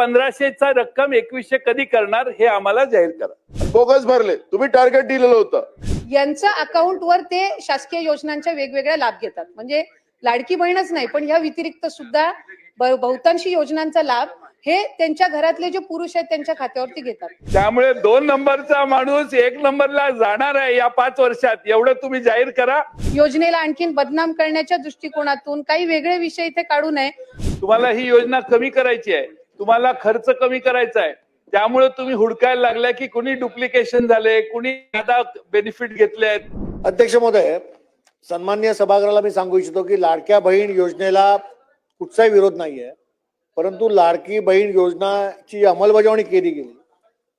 1500चा रक्कम 2100 कधी करणार हे आम्हाला जाहीर करा. बोगस भरले, तुम्ही टार्गेट दिलेलं होतं. यांच्या अकाउंटवर ते शासकीय योजनांच्या वेगवेगळ्या लाभ घेतात. म्हणजे लाडकी बहीणच नाही पण ह्या व्यतिरिक्त सुद्धा बहुतांशी योजनांचा लाभ हे त्यांच्या घरातले जे पुरुष आहेत त्यांच्या खात्यावरती घेतात. त्यामुळे 2 नंबरचा माणूस 1 नंबरला जाणार आहे या 5 वर्षात, एवढं तुम्ही जाहीर करा. योजनेला आणखीन बदनाम करण्याच्या दृष्टिकोनातून काही वेगळे विषय इथे काढू नये. तुम्हाला ही योजना कमी करायची आहे, तुम्हाला खर्च कमी करायचा आहे, त्यामुळे तुम्ही हुडकायला लागलाय की कुणी डुप्लिकेशन झाले, कुणी आता बेनिफिट घेतले आहेत. अध्यक्ष महोदय, सन्माननीय सभागृहाला मी सांगू इच्छितो की लाडक्या बहीण योजनेला कुठचाही विरोध नाहीये, परंतु लाडकी बहीण योजनाची अंमलबजावणी केली गेली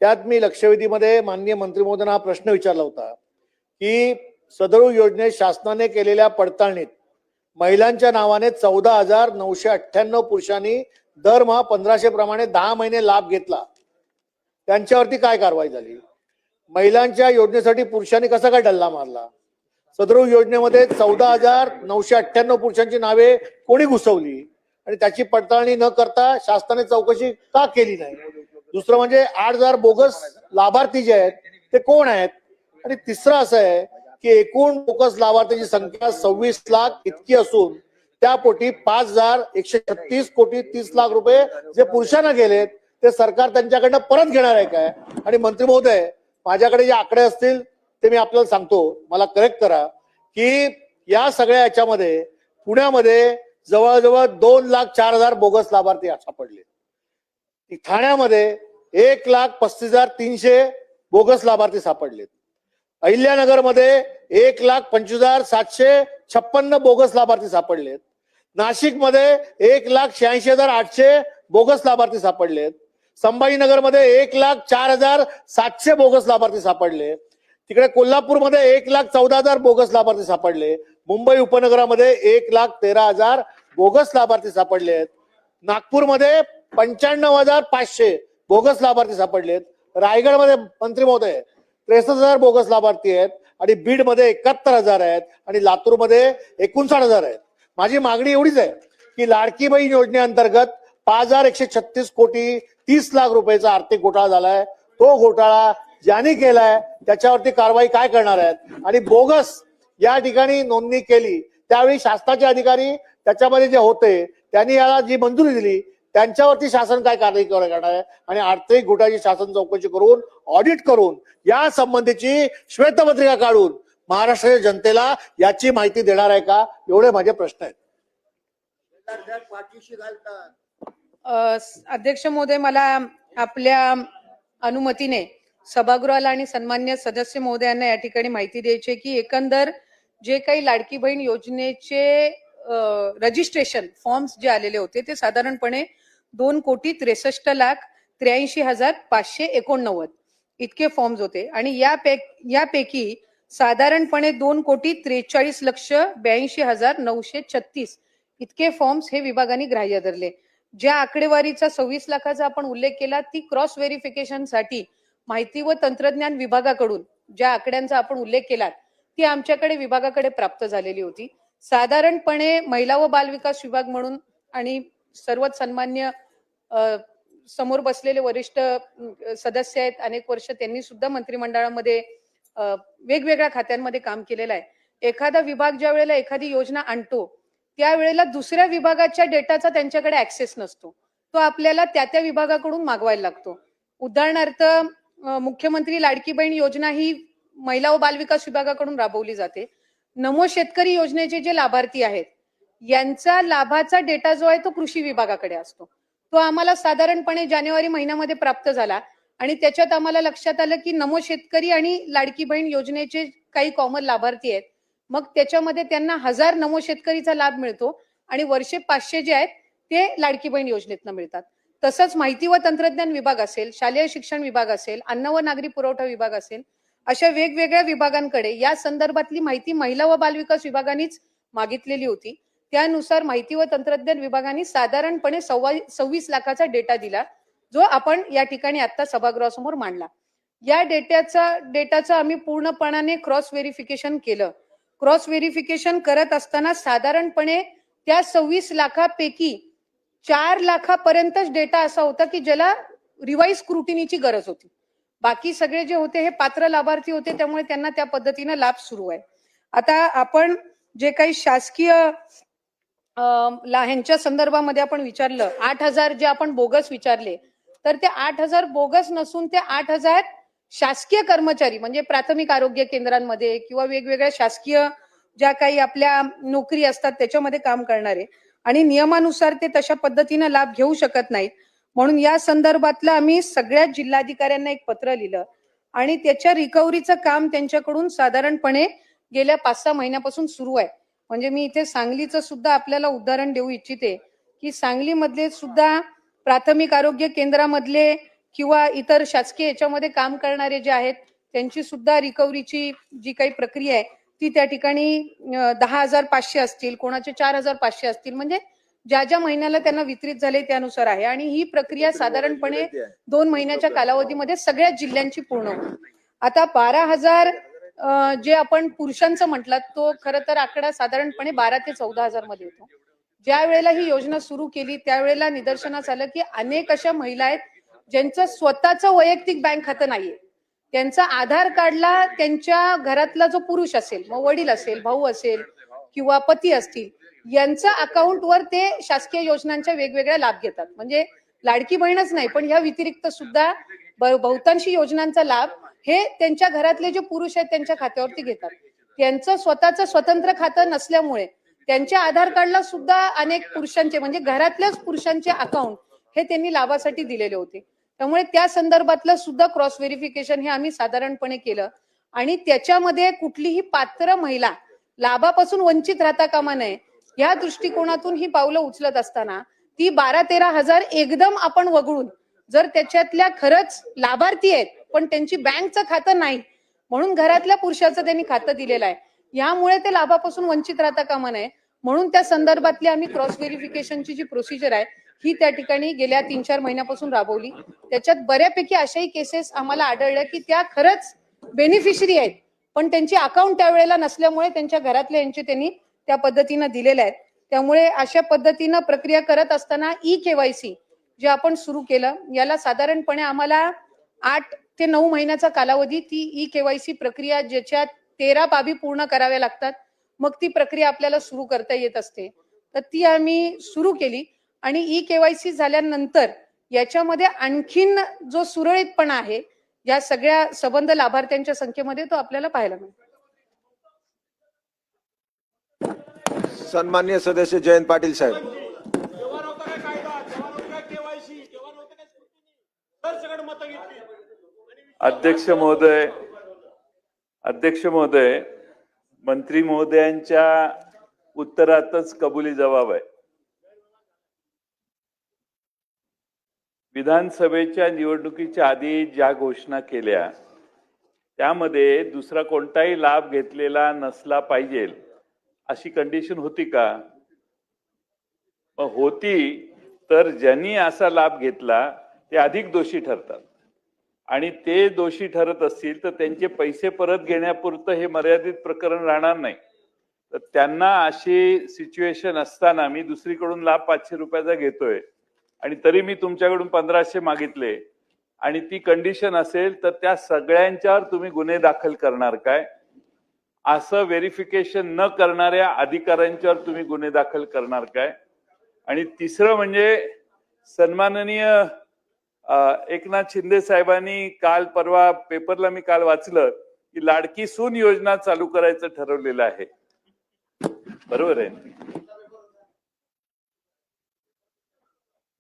त्यात मी लक्षवेधीमध्ये माननीय मंत्री महोदयांना हा प्रश्न विचारला होता की सदर योजनेत शासनाने केलेल्या पडताळणीत महिलांच्या नावाने 14,998 पुरुषांनी दरमहा 1500 प्रमाणे 10 महिने लाभ घेतला, त्यांच्यावरती काय कारवाई झाली? महिलांच्या योजनेसाठी पुरुषांनी कसा काय डल्ला मारला? सदर योजनेमध्ये 14,998 पुरुषांची नावे कोणी घुसवली आणि त्याची पडताळणी न करता शासनाने चौकशी का केली नाही? दुसरं म्हणजे 8,000 बोगस लाभार्थी जे आहेत ते कोण आहेत? आणि तिसरं असं आहे की एकूण बोगस लाभार्थीची संख्या 26 लाख इतकी असून त्यापोटी 5,136 कोटी 30 लाख रुपये जे पुरुषांना गेलेत ते सरकार त्यांच्याकडनं परत घेणार आहे काय? आणि मंत्री महोदय, माझ्याकडे जे आकडे असतील ते मी आपल्याला सांगतो, मला करेक्ट करा की या सगळ्या याच्यामध्ये पुण्यामध्ये जवळजवळ 2,04,000 बोगस लाभार्थी सापडले. ठाण्यामध्ये 1,35,300 बोगस लाभार्थी सापडलेत. अहिल्यानगरमध्ये 1,25,756 बोगस लाभार्थी सापडलेत. नाशिकमध्ये 1,86,800 बोगस लाभार्थी सापडलेत. संभाजीनगरमध्ये 1,04,700 बोगस लाभार्थी सापडले. तिकडे कोल्हापूरमध्ये 1,14,000 बोगस लाभार्थी सापडले. मुंबई उपनगरामध्ये 1,13,000 बोगस लाभार्थी सापडले आहेत. नागपूरमध्ये 95,500 बोगस लाभार्थी सापडलेत. रायगडमध्ये मंत्री महोदय 63,000 बोगस लाभार्थी आहेत आणि बीडमध्ये 71,000 आहेत आणि लातूरमध्ये 59,000 आहेत. माझी मागणी एवढीच आहे की लाडकी बहीण योजनेअंतर्गत 5,136 कोटी 30 लाख रुपयाचा आर्थिक घोटाळा झालाय. तो घोटाळा ज्यांनी केलाय त्याच्यावरती कारवाई काय करणार आहेत? आणि बोगस या ठिकाणी नोंदणी केली त्यावेळी शासनाचे अधिकारी त्याच्यामध्ये जे होते त्यांनी याला जी मंजुरी दिली त्यांच्यावरती शासन काय कारवाई करणार आहे? आणि आर्थिक घोटाळ्याची शासन चौकशी करून ऑडिट करून या संबंधीची श्वेतपत्रिका काढून महाराष्ट्राच्या जनतेला याची माहिती देणार आहे का? एवढे माझे प्रश्न आहेत. अध्यक्ष महोदय, मला आपल्या अनुमतीने सभागृहाला आणि सन्मान्य सदस्य महोदयांना या ठिकाणी माहिती द्यायची की एकंदर जे काही लाडकी बहीण योजनेचे रजिस्ट्रेशन फॉर्म्स जे आलेले होते ते साधारणपणे 2,63,83,589 इतके फॉर्म्स होते आणि यापैकी साधारणपणे 2,43,82,936 इतके फॉर्म्स हे विभागाने ग्राह्य धरले. ज्या आकडेवारीचा 26 लाखाचा आपण उल्लेख केला ती क्रॉस व्हेरिफिकेशनसाठी माहिती व तंत्रज्ञान विभागाकडून ज्या आकड्यांचा आपण उल्लेख केला ती आमच्याकडे विभागाकडे प्राप्त झालेली होती. साधारणपणे महिला व बाल विकास विभाग म्हणून आणि सर्वच सन्मान्य समोर बसलेले वरिष्ठ सदस्य आहेत, अनेक वर्ष त्यांनी सुद्धा मंत्रिमंडळामध्ये वेगवेगळ्या खात्यांमध्ये काम केलेलं आहे. एखादा विभाग ज्या वेळेला एखादी योजना आणतो त्यावेळेला दुसऱ्या विभागाच्या डेटाचा त्यांच्याकडे ऍक्सेस नसतो, तो आपल्याला त्या विभागाकडून मागवायला लागतो. उदाहरणार्थ मुख्यमंत्री लाडकी बहीण योजना ही महिला व बालविकास विभागाकडून राबवली जाते. नमो शेतकरी योजनेचे जे लाभार्थी आहेत यांचा लाभाचा डेटा जो आहे तो कृषी विभागाकडे असतो. तो आम्हाला साधारणपणे जानेवारी महिन्यामध्ये प्राप्त झाला आणि त्याच्यात आम्हाला लक्षात आलं की नमो शेतकरी आणि लाडकी बहीण योजनेचे काही कॉमन लाभार्थी आहेत. मग त्याच्यामध्ये त्यांना 1,000 नमो शेतकरीचा लाभ मिळतो आणि वर्षे 500 जे आहेत ते लाडकी बहीण योजनेतनं मिळतात. तसंच माहिती व तंत्रज्ञान विभाग असेल, शालेय शिक्षण विभाग असेल, अन्न व नागरी पुरवठा विभाग असेल, अशा वेगवेगळ्या विभागांकडे या संदर्भातली माहिती महिला व बालविकास विभागानेच मागितलेली होती. त्यानुसार माहिती व तंत्रज्ञान विभागाने साधारणपणे 26 लाखाचा डेटा दिला जो आपण या ठिकाणी आता सभागृहासमोर मांडला. या डेटाचं आम्ही पूर्णपणाने क्रॉस व्हेरिफिकेशन केलं. क्रॉस व्हेरिफिकेशन करत असताना साधारणपणे त्या 26 लाखापैकी 4 लाखापर्यंतच डेटा असा होता की ज्याला रिवाइज स्क्रुटिनीची गरज होती. बाकी सगळे जे होते हे पात्र लाभार्थी होते, त्यामुळे त्यांना त्या पद्धतीनं लाभ सुरू आहे. आता आपण जे काही शासकीय ह्यांच्या संदर्भामध्ये आपण विचारलं, 8,000 जे आपण बोगस विचारले, तर ते 8,000 बोगस नसून ते 8,000 शासकीय कर्मचारी म्हणजे प्राथमिक आरोग्य केंद्रांमध्ये किंवा वेगवेगळ्या शासकीय ज्या काही आपल्या नोकरी असतात त्याच्यामध्ये काम करणारे, आणि नियमानुसार ते तशा पद्धतीने लाभ घेऊ शकत नाहीत. म्हणून या संदर्भातलं आम्ही सगळ्या जिल्हाधिकाऱ्यांना एक पत्र लिहिलं आणि त्याच्या रिकव्हरीचं काम त्यांच्याकडून साधारणपणे गेल्या 5-6 महिन्यापासून सुरू आहे. म्हणजे मी इथे सांगलीचं सुद्धा आपल्याला उदाहरण देऊ इच्छिते की सांगलीमधले सुद्धा प्राथमिक आरोग्य केंद्रामधले किंवा इतर शासकीय याच्यामध्ये काम करणारे जे आहेत त्यांची सुद्धा रिकव्हरीची जी काही प्रक्रिया आहे ती त्या ठिकाणी 10,500 असतील, कोणाचे 4,500 असतील, म्हणजे ज्या ज्या महिन्याला त्यांना वितरित झाले त्यानुसार आहे. आणि ही प्रक्रिया साधारणपणे 2 महिन्याच्या कालावधीमध्ये सगळ्या जिल्ह्यांची पूर्ण होईल. आता 12,000 जे आपण पुरुषांचं म्हटलं तो खरं तर आकडा साधारणपणे 12 ते 14,000 मध्ये येतो. ज्या वेळेला ही योजना सुरू केली त्यावेळेला निदर्शनास आलं की अनेक अशा महिला आहेत ज्यांचं स्वतःचं वैयक्तिक बँक खातं नाहीये. त्यांचा आधार कार्डला त्यांच्या घरातला जो पुरुष असेल, मग वडील असेल, भाऊ असेल किंवा पती असतील, यांच्या अकाउंटवर ते शासकीय योजनांच्या वेगवेगळ्या लाभ घेतात. म्हणजे लाडकी बहीणच नाही पण ह्या व्यतिरिक्त सुद्धा बहुतांशी योजनांचा लाभ हे त्यांच्या घरातले जे पुरुष आहेत त्यांच्या खात्यावरती घेतात. त्यांचं स्वतःचं स्वतंत्र खातं नसल्यामुळे त्यांच्या आधार कार्डला सुद्धा अनेक पुरुषांचे म्हणजे घरातल्याच पुरुषांचे अकाउंट हे त्यांनी लाभासाठी दिलेले होते. त्यामुळे त्या संदर्भातलं सुद्धा क्रॉस व्हेरिफिकेशन हे आम्ही साधारणपणे केलं आणि त्याच्यामध्ये कुठलीही पात्र महिला लाभापासून वंचित राहता कामा नये या दृष्टिकोनातून ही पावलं उचलत असताना ती 12-13 हजार एकदम आपण वगळून जर त्याच्यातल्या खरंच लाभार्थी आहेत पण त्यांची बँकचं खातं नाही म्हणून घरातल्या पुरुषाचं त्यांनी खातं दिलेलं आहे, यामुळे ते लाभापासून वंचित राहता कामा नये म्हणून त्या संदर्भातली आम्ही क्रॉस व्हेरिफिकेशनची जी प्रोसिजर आहे ही त्या ठिकाणी गेल्या 3-4 महिन्यापासून राबवली. त्याच्यात बऱ्यापैकी अशाही केसेस आम्हाला आढळल्या की त्या खरंच बेनिफिशरी आहेत पण त्यांची अकाउंट त्यावेळेला नसल्यामुळे त्यांच्या घरातल्या यांचे त्यांनी त्या पद्धतीनं दिलेल्या आहेत. त्यामुळे अशा पद्धतीनं प्रक्रिया करत असताना ई-केवायसी जे आपण सुरू केलं याला साधारणपणे आम्हाला 8 ते 9 महिन्याचा कालावधी ती ई-केवायसी प्रक्रिया ज्याच्यात 13 बाबी पूर्ण कराव्या लागतात मग ती प्रक्रिया आपल्याला सुरू करता येत असते. तर ती आम्ही सुरू केली आणि ई-केवायसी झाल्यानंतर याच्यामध्ये आणखीन जो सुरळीतपणा आहे या सगळ्या सबंध लाभार्थ्यांच्या संख्येमध्ये तो आपल्याला पाहायला मिळतो. सन्माननीय सदस्य जयंत पाटील साहेब. अध्यक्ष महोदय, मंत्री महोदयांच्या उत्तरातच कबुली जबाब आहे. विधानसभेच्या निवडणुकीच्या आधी ज्या घोषणा केल्या त्यामध्ये दुसरा कोणताही लाभ घेतलेला नसला पाहिजे अशी कंडिशन होती का? होती तर ज्यांनी असा लाभ घेतला ते अधिक दोषी ठरतात आणि ते दोषी ठरत असतील तर त्यांचे पैसे परत घेण्यापुरतं हे मर्यादित प्रकरण राहणार नाही. तर त्यांना अशी सिच्युएशन असताना मी दुसरीकडून लाभ 500 रुपयाचा घेतोय आणि तरी मी तुमच्याकडून 1500 मागितले आणि ती कंडिशन असेल तर त्या सगळ्यांच्यावर तुम्ही गुन्हे दाखल करणार काय? असं व्हेरिफिकेशन न करणाऱ्या अधिकाऱ्यांच्यावर तुम्ही गुन्हे दाखल करणार काय? आणि तिसरं म्हणजे सन्माननीय एकनाथ शिंदे साहेबांनी काल परवा पेपरला मी काल वाचलं की लाडकी सून योजना चालू करायचं ठरवलेलं आहे. बरोबर आहे?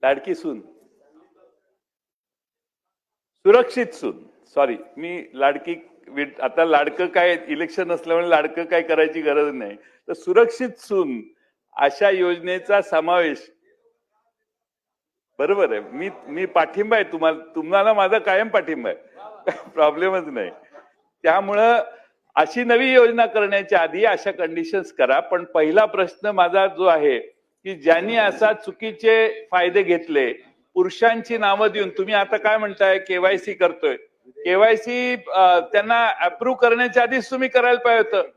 लाडकी सून, सुरक्षित सून, सॉरी मी लाडकी, आता लाडकं काय इलेक्शन असल्यामुळे लाडकं काय करायची गरज नाही, तर सुरक्षित सून अशा योजनेचा समावेश. बरोबर आहे, मी पाठिंबा आहे तुम्हाला माझा कायम पाठिंबा आहे, प्रॉब्लेमच नाही. त्यामुळं अशी नवी योजना करण्याच्या आधी अशा कंडिशन्स करा. पण पहिला प्रश्न माझा जो आहे की ज्यांनी असा चुकीचे फायदे घेतले, पुरुषांची नावं देऊन, तुम्ही आता काय म्हणताय केवायसी करतोय, केवायसी त्यांना अप्रूव्ह करण्याच्या आधीच तुम्ही करायला पाहिजे होतं.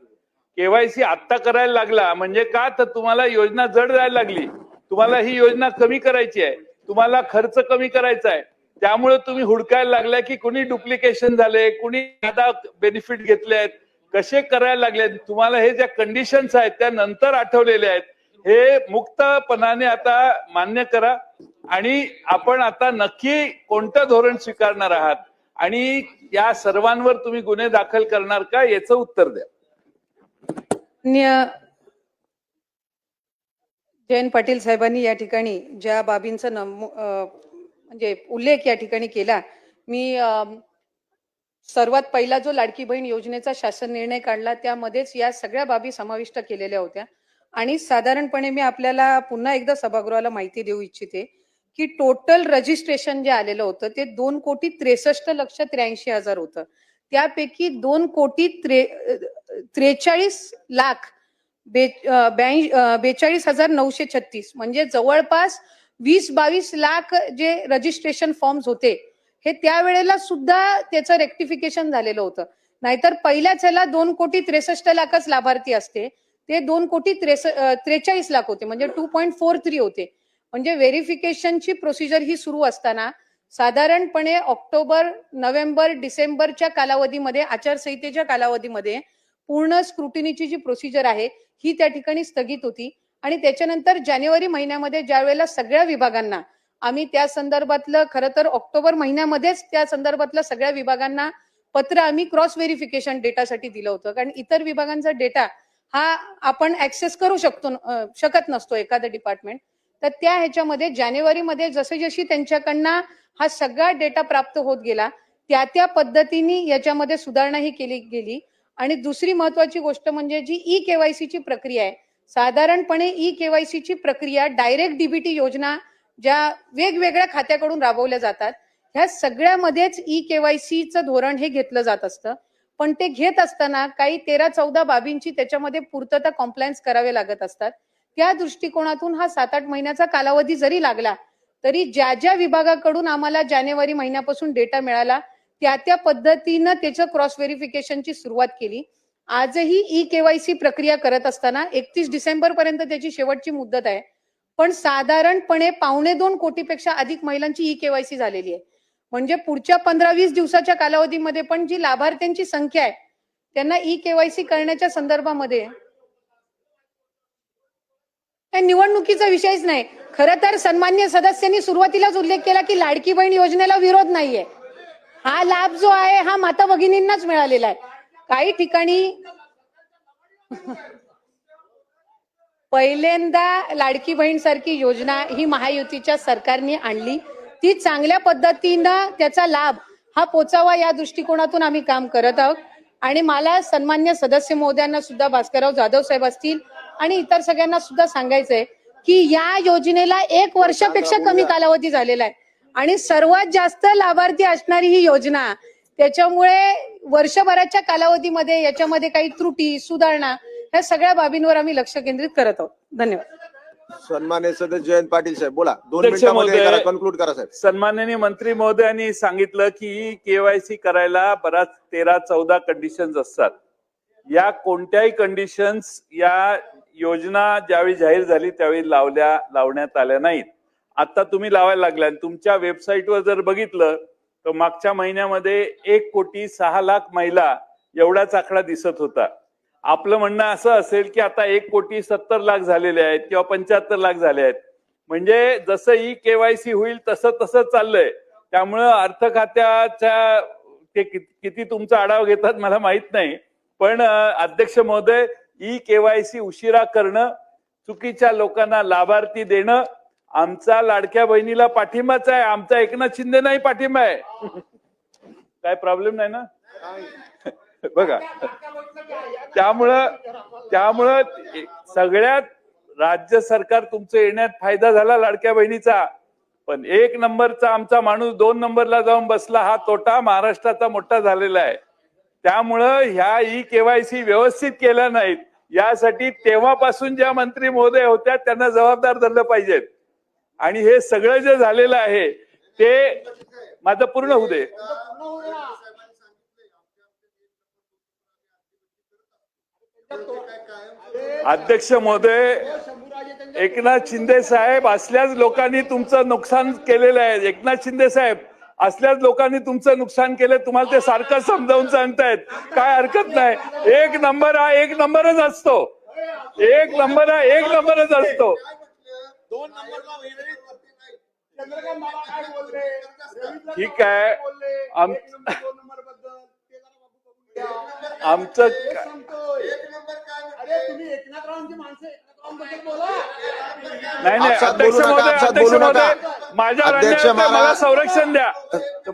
केवायसी आत्ता करायला लागला म्हणजे का, तर तुम्हाला योजना जड जायला लागली. तुम्हाला ही योजना कमी करायची आहे, तुम्हाला खर्च कमी करायचा आहे, त्यामुळे तुम्ही हुडकायला लागल्या की कुणी डुप्लिकेशन झाले, कुणी आता बेनिफिट घेतले आहेत, कसे करायला लागले. तुम्हाला हे ज्या कंडिशन्स आहेत त्या नंतर आठवलेल्या आहेत, हे मुक्तपणाने आता मान्य करा आणि आपण आता नक्की कोणतं धोरण स्वीकारणार आहात आणि या सर्वांवर तुम्ही गुन्हे दाखल करणार का याचं उत्तर द्या. जयंत पाटील साहेबांनी या ठिकाणी ज्या बाबींचा म्हणजे उल्लेख या ठिकाणी केला, मी सर्वात पहिला जो लाडकी बहीण योजनेचा शासन निर्णय काढला त्यामध्येच या सगळ्या बाबी समाविष्ट केलेल्या होत्या. आणि साधारणपणे मी आपल्याला पुन्हा एकदा सभागृहाला माहिती देऊ इच्छिते की टोटल रजिस्ट्रेशन जे आलेलं होतं ते 2,63,83,000 होतं. त्यापैकी 2,43,42,936 म्हणजे जवळपास 20-22 लाख जे रजिस्ट्रेशन फॉर्म्स होते हे त्यावेळेला सुद्धा त्याचं रेक्टिफिकेशन झालेलं होतं. नाहीतर पहिल्याच ह्याला 2,63,00,000च लाभार्थी असते, ते 2,43,00,000 होते, म्हणजे 2.43 होते. म्हणजे व्हेरिफिकेशनची प्रोसिजर ही सुरू असताना साधारणपणे ऑक्टोबर, नोव्हेंबर, डिसेंबरच्या कालावधीमध्ये, आचारसंहितेच्या कालावधीमध्ये पूर्ण स्क्रुटिनीची जी प्रोसिजर आहे ही त्या ठिकाणी स्थगित होती. आणि त्याच्यानंतर जानेवारी महिन्यामध्ये ज्या वेळेला सगळ्या विभागांना आम्ही त्या संदर्भातलं, खरं तर ऑक्टोबर महिन्यामध्येच त्या संदर्भातलं सगळ्या विभागांना पत्र आम्ही क्रॉस व्हेरिफिकेशन डेटासाठी दिलं होतं, कारण इतर विभागांचा डेटा हा आपण ऍक्सेस करू शकत नसतो एखादं डिपार्टमेंट. तर त्या ह्याच्यामध्ये जानेवारीमध्ये जसे जशी त्यांच्याकडनं हा सगळा डेटा प्राप्त होत गेला त्या पद्धतीने याच्यामध्ये सुधारणा ही केली गेली. आणि दुसरी महत्वाची गोष्ट म्हणजे जी ई-केवायसी ची प्रक्रिया आहे, साधारणपणे ई-केवायसी ची प्रक्रिया डायरेक्ट डीबीटी योजना ज्या वेगवेगळ्या खात्याकडून राबवल्या जातात ह्या सगळ्यामध्येच ई-केवायसीचं धोरण हे घेतलं जात असतं. पण ते घेत असताना काही 13-14 बाबींची त्याच्यामध्ये पूर्तता, कॉम्प्लायन्स करावे लागत असतात. त्या दृष्टिकोनातून हा 7-8 महिन्याचा कालावधी जरी लागला तरी ज्या ज्या विभागाकडून आम्हाला जानेवारी महिन्यापासून डेटा मिळाला त्या पद्धतीनं त्याचं क्रॉस व्हेरिफिकेशनची सुरुवात केली. आजही ई-केवायसी प्रक्रिया करत असताना 31 डिसेंबर पर्यंत त्याची शेवटची मुदत आहे, पण साधारणपणे 2.25 कोटीपेक्षा अधिक महिलांची ई-केवायसी झालेली आहे. म्हणजे पुढच्या 15-20 दिवसाच्या कालावधीमध्ये पण जी लाभार्थ्यांची संख्या आहे त्यांना ई-केवायसी करण्याच्या संदर्भामध्ये निवडणुकीचा विषयच नाही. खरं तर सन्मान्य सदस्यांनी सुरुवातीलाच उल्लेख केला की लाडकी बहीण योजनेला विरोध नाहीये. हा लाभ जो आहे हा माता भगिनींनाच मिळालेला आहे. काही ठिकाणी पहिल्यांदा लाडकी बहीण सारखी योजना ही महायुतीच्या सरकारने आणली, ती चांगल्या पद्धतीनं त्याचा लाभ हा पोचावा या दृष्टिकोनातून आम्ही काम करत आहोत. आणि मला सन्मान्य सदस्य महोदयांना सुद्धा, भास्करराव जाधव साहेब असतील आणि इतर सगळ्यांना सुद्धा सांगायचंय की या योजनेला 1 वर्षापेक्षा कमी कालावधी झालेला आहे आणि सर्वात जास्त लाभार्थी असणारी ही योजना, त्याच्यामुळे वर्षभराच्या कालावधीमध्ये याच्यामध्ये काही त्रुटी, सुधारणा या सगळ्या बाबींवर आम्ही लक्ष केंद्रित करत आहोत. धन्यवाद. सन्मान्य सदस्य जयंत पाटील साहेब बोला. 2 अध्यक्ष मिनिटांमध्ये महोदय, कन्क्लूड करा साहेब. सन्माननीय मंत्री महोदयांनी सांगितलं की केवायसी करायला बराच 13-14 कंडिशन्स असतात. या कोणत्याही कंडिशन्स या योजना ज्यावेळी जाहीर झाली त्यावेळी लावण्यात आल्या नाहीत. आता तुम्ही लावायला लागल्या. तुमच्या वेबसाईटवर जर बघितलं तर मागच्या महिन्यामध्ये 1,06,00,000 महिला एवढाच आकडा दिसत होता. आपलं म्हणणं असं असेल की आता 1,70,00,000 झालेले आहेत किंवा 75,00,000 झाले आहेत. म्हणजे जसं ई-केवायसी होईल तसं चाललंय. त्यामुळं अर्थ खात्याच्या ते किती तुमचा आढावा घेतात मला माहित नाही, पण अध्यक्ष महोदय, ई-केवायसी उशिरा करणं, चुकीच्या लोकांना लाभार्थी देणं आमचा लाडक्या बहिणीला पाठिंबाच आहे, आमचा एकनाथ शिंदे नाही पाठिंबा आहे. काय प्रॉब्लेम नाही ना बघा. त्यामुळं सगळ्यात राज्य सरकार तुमचं येण्यात फायदा झाला लाडक्या बहिणीचा, पण 1 नंबरचा आमचा माणूस 2 नंबरला जाऊन बसला, हा तोटा महाराष्ट्राचा मोठा झालेला आहे. त्यामुळं ह्या ई-केवायसी व्यवस्थित केल्या नाहीत यासाठी तेव्हापासून ज्या मंत्री महोदय होत्या त्यांना जबाबदार धरलं पाहिजेत. आणि हे सगळं जे झालेलं आहे ते माझं पूर्ण होऊ दे. अध्यक्ष महोदय, एकनाथ शिंदे साहेब असल्याच लोकांनी तुमचं नुकसान केलेलं आहे. एकनाथ शिंदे साहेब असल्याच लोकांनी तुमचं नुकसान केलं. तुम्हाला ते सारखं समजावून सांगतायत, काय हरकत नाही. एक नंबर हा एक नंबरच असतो. एक नंबर हा एक नंबरच असतो. ठीक आहे. आमचं नाही नाही, आपसात अध्यक्ष बोलू नका, महोदय, आपसात अध्यक्ष बोलू नका. महोदय, माझ्या अध्यक्ष अन्यायाचं मला महाराज. संरक्षण द्या.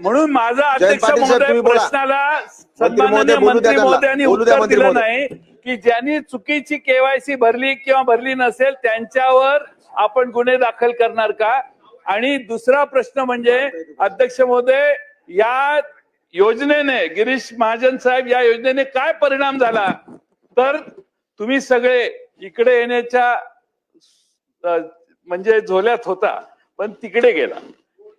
म्हणून माझा अध्यक्ष पाटील साहेब, महोदय तुम्ही बोला. प्रश्नाला मंत्री महोदय सन्माननीय बोलू द्या मंत्री त्यांना. महोदयांनी बोलू द्या उत्तर मंत्री दिलं महोदय. नाही की ज्यांनी चुकीची केवायसी भरली किंवा भरली नसेल त्यांच्यावर आपण गुन्हे दाखल करणार का. आणि दुसरा प्रश्न म्हणजे अध्यक्ष महोदय, या योजनेने गिरीश महाजन साहेब या योजनेने काय परिणाम झाला तर तुम्ही सगळे इकडे येण्याच्या म्हणजे झोल्यात होता पण तिकडे गेला.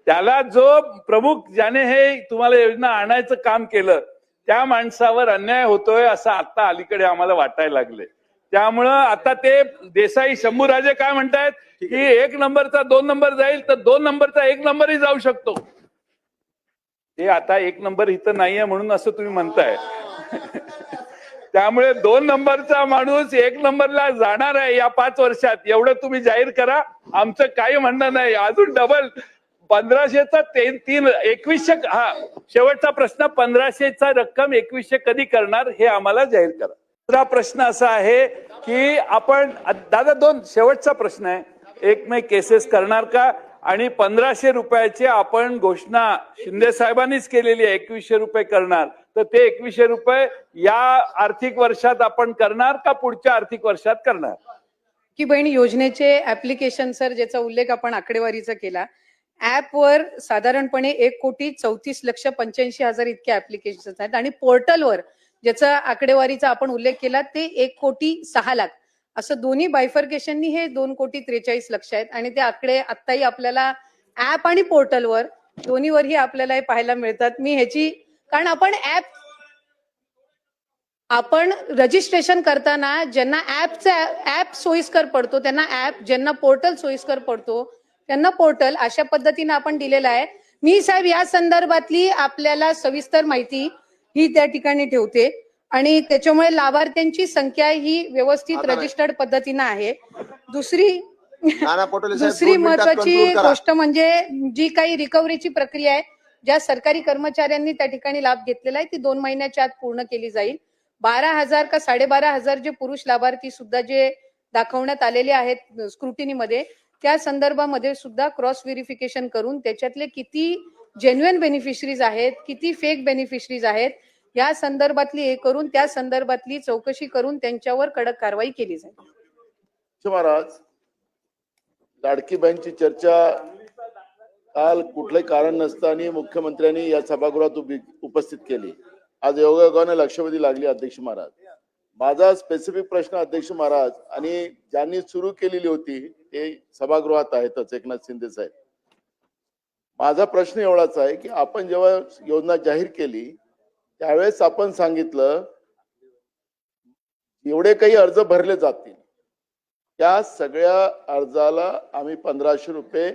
त्याला जो प्रमुख ज्याने हे तुम्हाला योजना आणायचं काम केलं त्या माणसावर अन्याय होतोय असं आता अलीकडे आम्हाला वाटायला लागले. त्यामुळं आता ते देसाई शंभूराजे काय म्हणतायत की एक नंबरचा 2 नंबर जाईल तर 2 नंबरचा 1 नंबरही जाऊ शकतो. ते आता 1 नंबर इथं नाहीये म्हणून असं तुम्ही म्हणताय. त्यामुळे 2 नंबरचा माणूस 1 नंबरला जाणार आहे या 5 वर्षात, एवढं तुम्ही जाहीर करा. आमचं काही म्हणणं नाही. अजून डबल 1500चा 2100. हा शेवटचा प्रश्न, 1500चा रक्कम 2100 कधी करणार हे आम्हाला जाहीर करा. दुसरा प्रश्न असा आहे की आपण दादा शेवटचा प्रश्न आहे, 1 मे केसेस करणार का. आणि 1500 रुपयाची आपण घोषणा शिंदे साहेबांनीच केलेली आहे, 2100 रुपये करणार. तर ते 2100 रुपये या आर्थिक वर्षात आपण करणार का पुढच्या आर्थिक वर्षात करणार. की बहीण योजनेचे ऍप्लिकेशन सर, ज्याचा उल्लेख आपण आकडेवारीचा केला, ऍपवर साधारणपणे 1,30,85,85,000 इतके ऍप्लिकेशन आहेत आणि पोर्टलवर ज्याचा आकडेवारीचा आपण उल्लेख केला ते 1,06,00,000. असं दोन्ही बायफर्केशननी हे 2,43,00,000 आहेत. आणि ते आकडे आत्ताही आपल्याला ऍप आणि पोर्टलवर दोन्हीवरही आपल्याला हे पाहायला मिळतात. मी ह्याची कारण आपण रजिस्ट्रेशन करताना ज्यांना ऍप सोयीस्कर पडतो त्यांना ऍप, ज्यांना पोर्टल सोयीस्कर पडतो त्यांना पोर्टल, अशा पद्धतीने आपण दिलेला आहे. मी साहेब या संदर्भातली आपल्याला सविस्तर माहिती ही त्या ठिकाणी ठेवते आणि त्याच्यामुळे लाभार्थ्यांची संख्या ही व्यवस्थित रजिस्टर्ड पद्धतीनं आहे. दुसरी नाना पटोले साहेब, दुसरी 2 मिनिटात महत्वाची conclude करा. गोष्ट म्हणजे जी काही रिकव्हरीची प्रक्रिया आहे, ज्या सरकारी कर्मचाऱ्यांनी त्या ठिकाणी लाभ घेतलेला आहे ती 2 महिन्याच्या आत पूर्ण केली जाईल. 12,000 का 12,500 जे पुरुष लाभार्थी सुद्धा जे दाखवण्यात आलेले आहेत स्क्रुटिनीमध्ये, त्या संदर्भामध्ये सुद्धा क्रॉस व्हेरिफिकेशन करून त्याच्यातले किती जेन्युइन बेनिफिशरीज आहेत, किती फेक बेनिफिशरीज आहेत या संदर्भातली हे करून त्या संदर्भातली चौकशी करून त्यांच्यावर कडक कारवाई केली जाईल. महाराज, लाडकी बहीणची चर्चा काल कुठलंही कारण नसताना मुख्यमंत्र्यांनी या सभागृहात उपस्थित केली. आज योगायोगाने लक्षवेधी लागली. अध्यक्ष महाराज, माझा स्पेसिफिक प्रश्न अध्यक्ष महाराज, आणि ज्यांनी सुरू केलेली होती ते सभागृहात आहेतच, एकनाथ शिंदे साहेब. माझा प्रश्न एवढाच आहे की आपण जेव्हा योजना जाहीर केली त्यावेळेस आपण सांगितलं एवढे काही अर्ज भरले जातील त्या सगळ्या अर्जाला आम्ही 1500 रुपये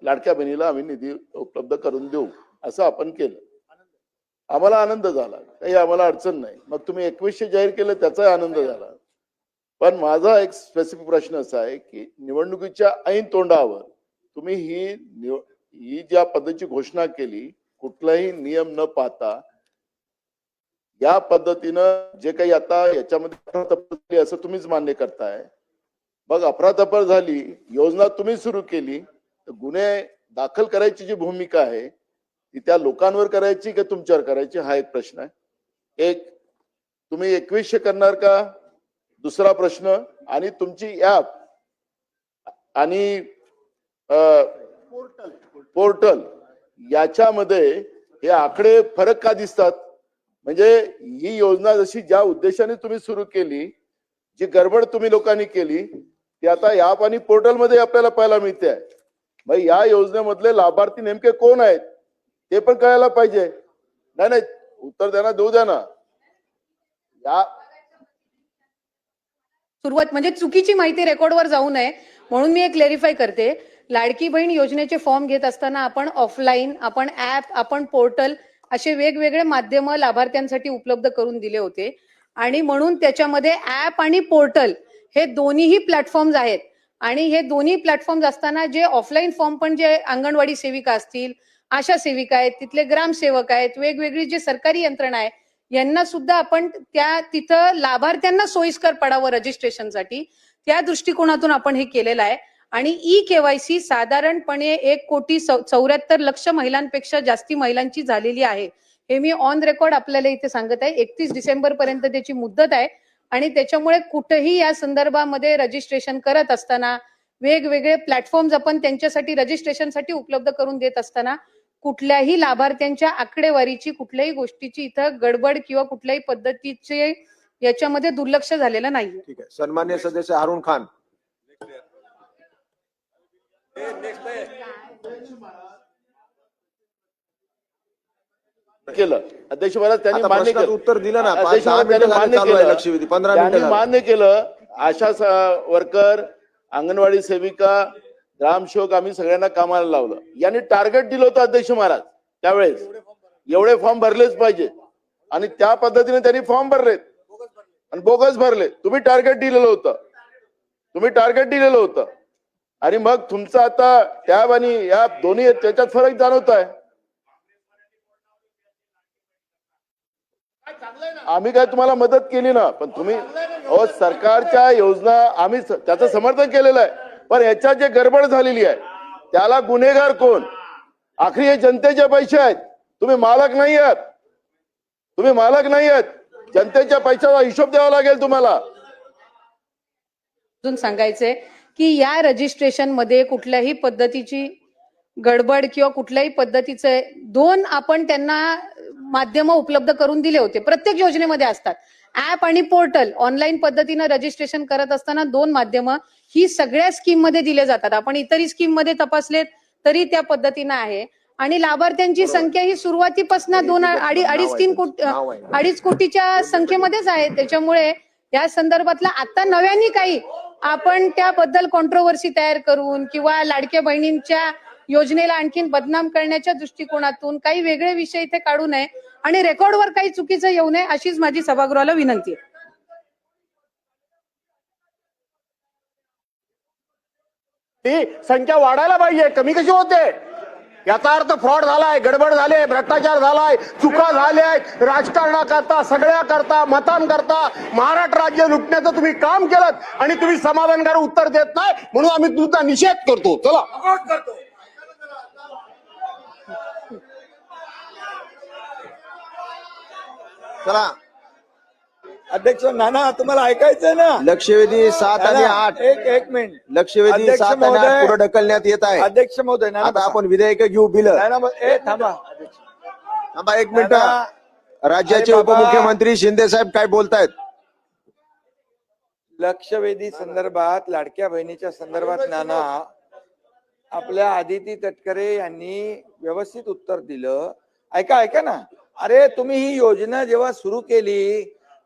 लाडक्या बहिणीला आम्ही निधी उपलब्ध करून देऊ असं आपण केलं. आम्हाला आनंद झाला, काही आम्हाला अडचण नाही. मग तुम्ही 2100 जाहीर केलं त्याचाही आनंद झाला. पण माझा एक स्पेसिफिक प्रश्न असा आहे की निवडणुकीच्या ऐन तोंडावर तुम्ही ही ज्या पद्धतीची घोषणा केली, कुठलाही नियम न पाहता या पद्धतीनं जे काही आता याच्यामध्ये अफरातफर झाली असं तुम्हीच मान्य करताय. मग अफरातफर झाली, योजना तुम्ही सुरू केली, तर गुन्हे दाखल करायची जी भूमिका आहे ती त्या लोकांवर करायची का तुमच्यावर करायची, हा एक प्रश्न आहे. एक, तुम्ही 2100 करणार का, दुसरा प्रश्न. आणि तुमची ऍप आणि पोर्टल याच्यामध्ये हे आकडे फरक का दिसतात. म्हणजे ही योजना जशी ज्या उद्देशाने तुम्ही सुरू केली, जी गडबड तुम्ही लोकांनी केली ती आता ऍप आणि पोर्टल मध्ये आपल्याला पाहायला मिळते आहे. मग या योजनेमधले लाभार्थी नेमके कोण आहेत ते पण कळायला पाहिजे. नाही उत्तर द्या ना, देऊ द्या ना. सुरुवात म्हणजे चुकीची माहिती रेकॉर्डवर जाऊ नये म्हणून मी एक क्लेरिफाय करते. लाडकी बहीण योजनेचे फॉर्म घेत असताना आपण ऑफलाईन, आपण ऍप, आपण पोर्टल असे वेगवेगळे माध्यम लाभार्थ्यांसाठी उपलब्ध करून दिले होते आणि म्हणून त्याच्यामध्ये ऍप आणि पोर्टल हे दोन्हीही प्लॅटफॉर्म्स आहेत आणि हे दोन्ही प्लॅटफॉर्म्स असताना जे ऑफलाईन फॉर्म पण जे अंगणवाडी सेविका असतील, आशा सेविका आहेत, तिथले ग्रामसेवक आहेत, वेगवेगळी जे सरकारी यंत्रणा आहे यांना सुद्धा आपण त्या तिथं लाभार्थ्यांना सोयीस्कर पडावं रजिस्ट्रेशनसाठी त्या दृष्टिकोनातून आपण हे केलेलं आहे. आणि ई केवायसी साधारणपणे 1,74,00,000 महिलांपेक्षा जास्ती महिलांची झालेली आहे. हे मी ऑन रेकॉर्ड आपल्याला इथे सांगत आहे. 31 डिसेंबर पर्यंत त्याची मुदत आहे आणि त्याच्यामुळे कुठेही या संदर्भामध्ये रजिस्ट्रेशन करत असताना वेगवेगळे प्लॅटफॉर्म्स आपण त्यांच्यासाठी रजिस्ट्रेशनसाठी उपलब्ध करून देत असताना कुठल्याही लाभार्थ्यांच्या आकडेवारीची कुठल्याही गोष्टीची इथं गडबड किंवा कुठल्याही पद्धतीचे याच्यामध्ये दुर्लक्ष झालेलं नाहीये. ठीक आहे. सन्मान्य सदस्य हारून खान. केलं अध्यक्ष महाराज त्यांनी आता मान्य प्रश्नाचं केलं. उत्तर दिलं ना. अध्यक्ष 10 महाराज मिनिटं त्यांनी झाले मान्य चालू आहे केलं. लक्षवेधी. 15 त्यांनी मिनिटं झाली. मान्य केलं. आशा वर्कर, अंगणवाडी सेविका, ग्रामसेवक आम्ही सगळ्यांना कामाला लावलं. यांनी टार्गेट दिलं होतं अध्यक्ष महाराज त्यावेळेस एवढे फॉर्म भरलेच पाहिजे आणि त्या पद्धतीने त्यांनी फॉर्म भरलेत आणि बोगस भरले. तुम्ही टार्गेट दिलेलं होतं आणि मग तुमचं आता टॅब आणि या दोन्ही त्याच्यात फरक जाणवत आहे. आम्ही काय तुम्हाला मदत केली ना, पण तुम्ही सरकारच्या योजना आम्ही त्याचं समर्थन केलेलं आहे, पण याच्यात जे गडबड झालेली आहे त्याला गुन्हेगार कोण? आखरी हे जनतेचे पैसे आहेत. तुम्ही मालक नाही आहात. जनतेच्या पैशाचा हिशोब द्यावा लागेल तुम्हाला. अजून सांगायचंय की या रजिस्ट्रेशन मध्ये कुठल्याही पद्धतीची गडबड किंवा कुठल्याही पद्धतीचे दोन आपण त्यांना माध्यम उपलब्ध करून दिले होते. प्रत्येक योजनेमध्ये असतात ऍप आणि पोर्टल. ऑनलाईन पद्धतीने रजिस्ट्रेशन करत असताना दोन माध्यम ही सगळ्या स्कीम मध्ये दिले जातात. आपण इतरही स्कीम मध्ये तपासलेत तरी त्या पद्धतीनं आहे आणि लाभार्थ्यांची संख्या ही सुरुवातीपासून 2-2.5-3 कोटीच्या संख्येमध्येच आहे. त्याच्यामुळे या संदर्भातला आता नव्याने काही आपण त्याबद्दल कॉन्ट्रोवर्सी तयार करून किंवा लाडक्या बहिणींच्या योजनेला आणखीन बदनाम करण्याच्या दृष्टिकोनातून काही वेगळे विषय इथे काढू नये आणि रेकॉर्डवर काही चुकीचं येऊ नये अशीच माझी सभागृहाला विनंती आहे. ती संख्या वाढायला पाहिजे, कमी कशी होते? याचा अर्थ फ्रॉड झालाय, गडबड झाले, भ्रष्टाचार झालाय, चुका झाल्या, राजकारणाकरता, सगळ्या करता, मतांकरता महाराष्ट्र राज्य लुटण्याचं तुम्ही काम केलं आणि तुम्ही समाधानकारक उत्तर देत नाही म्हणून आम्ही तुमचा निषेध करतो. चला चला. अध्यक्ष नाना तुम्हाला ऐकायचंय ना? लक्षवेधी 7 आणि 8. एक मिनिट. लक्षवेधी अध्यक्ष 7 आणि 8 महोदय. पुढे ढकलण्यात येत आहे. अध्यक्ष महोदय नाना आता आपण विधेयक घेऊ. बिल थांबा. थांबा 1 मिनिट. नाना, राज्याचे अरे बाबा. उपमुख्यमंत्री शिंदे साहेब काय बोलतायत? लक्षवेधी संदर्भात, लाडक्या बहिणीच्या संदर्भात नाना आपल्या आदिती तटकरे यांनी व्यवस्थित उत्तर दिलं. ऐका ना. अरे तुम्ही ही योजना जेव्हा सुरू केली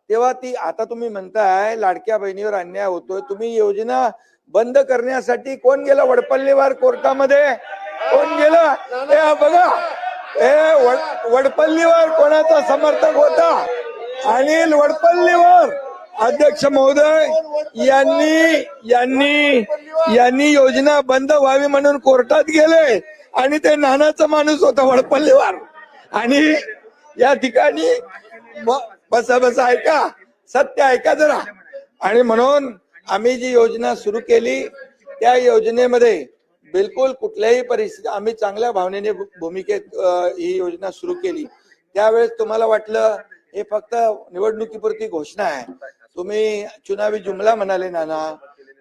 तेव्हा ती, आता तुम्ही म्हणताय लाडक्या बहिणीवर अन्याय होतोय, तुम्ही योजना बंद करण्यासाठी कोण गेलं वडपल्लीवर कोर्टामध्ये? कोण गेलं? बघा वडपल्लीवर कोणाचा समर्थक होता? अनिल वडपल्लीवर. अध्यक्ष महोदय यांनी योजना बंद व्हावी म्हणून कोर्टात गेले आणि ते नानाचा माणूस होता वडपल्लीवर. आणि या ठिकाणी बसा ऐका, सत्य ऐका जरा. आणि म्हणून आम्ही जी योजना सुरू केली त्या योजनेमध्ये बिलकुल कुठल्याही परिस्थिती आम्ही चांगल्या भावनेने भूमिकेत ही योजना सुरू केली. त्यावेळेस तुम्हाला वाटलं हे फक्त निवडणुकीपुरती घोषणा आहे. तुम्ही चुनावी जुमला म्हणाले नाना,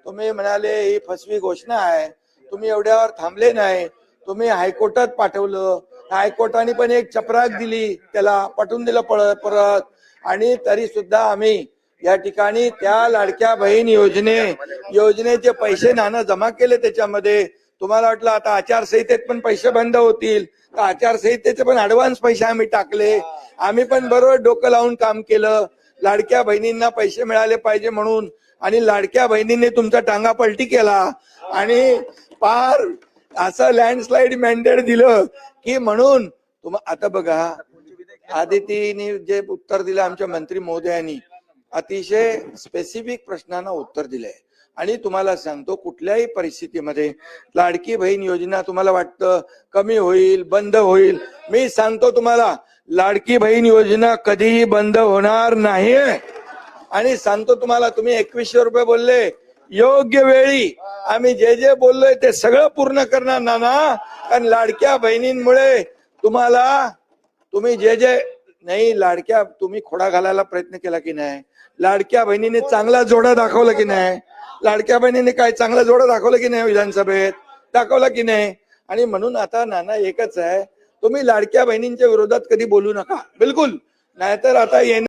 तुम्ही म्हणाले ही फसवी घोषणा आहे. तुम्ही एवढ्यावर थांबले नाही, तुम्ही हायकोर्टात पाठवलं. हायकोर्टाने पण एक चपराक दिली, त्याला पाठवून दिलं परत. आणि तरी सुद्धा आम्ही या ठिकाणी त्या लाडक्या बहीण योजनेचे पैसे नाना जमा केले. त्याच्यामध्ये तुम्हाला वाटलं आता आचारसंहितेत पण पैसे बंद होतील, तर आचारसंहितेचे पण ऍडव्हान्स पैसे आम्ही टाकले. आम्ही पण बरोबर डोकं लावून काम केलं. लाडक्या बहिणींना पैसे मिळाले पाहिजे म्हणून आणि लाडक्या बहिणीने तुमचा टांगा पलटी केला आणि पार असं लँडस्लाईड मॅन्डेट दिलं की म्हणून आता बघा आदितीने जे उत्तर दिलं आमच्या मंत्री महोदयांनी अतिशय स्पेसिफिक प्रश्नांना उत्तर दिलंय आणि तुम्हाला सांगतो कुठल्याही परिस्थितीमध्ये लाडकी बहीण योजना तुम्हाला वाटतं कमी होईल बंद होईल, मी सांगतो तुम्हाला लाडकी बहीण योजना कधीही बंद होणार नाही आणि सांगतो तुम्हाला तुम्ही 2100 रुपये बोलले योग्य वेळी आम्ही जे जे बोललोय ते सगळं पूर्ण करणार नाना, कारण लाडक्या बहिणींमुळे तुम्ही जे जे नाही लाडक्या तुम्ही खोडा घालायला प्रयत्न केला की नाही, लाडक्या बहिणीने चांगला जोडा दाखवला की नाही, लाडक्या बहिणीने काय चांगला जोडा दाखवला की नाही विधानसभेत दाखवला की नाही, आणि म्हणून आता नाना एकच आहे तुम्ही लाडक्या बहिणींच्या विरोधात कधी बोलू नका बिलकुल, नाहीतर आता